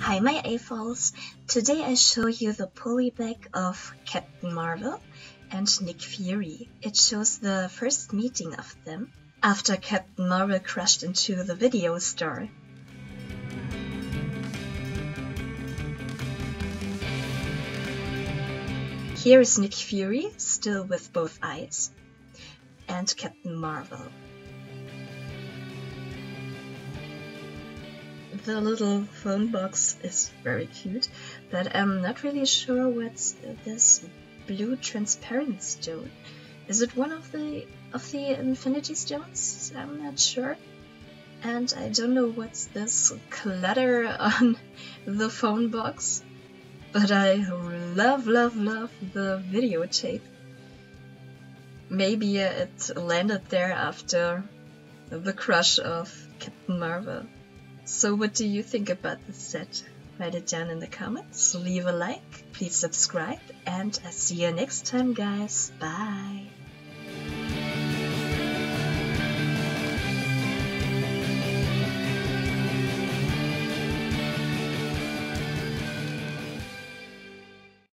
Hi my AFOLs! Today I show you the polybag of Captain Marvel and Nick Fury. It shows the first meeting of them after Captain Marvel crashed into the video store. Here is Nick Fury, still with both eyes, and Captain Marvel. The little phone box is very cute, but I'm not really sure what's this blue transparent stone. Is it one of the Infinity Stones? I'm not sure. And I don't know what's this clutter on the phone box, but I love the videotape. Maybe it landed there after the crush of Captain Marvel. So what do you think about this set? Write it down in the comments, leave a like, please subscribe, and I'll see you next time guys, bye!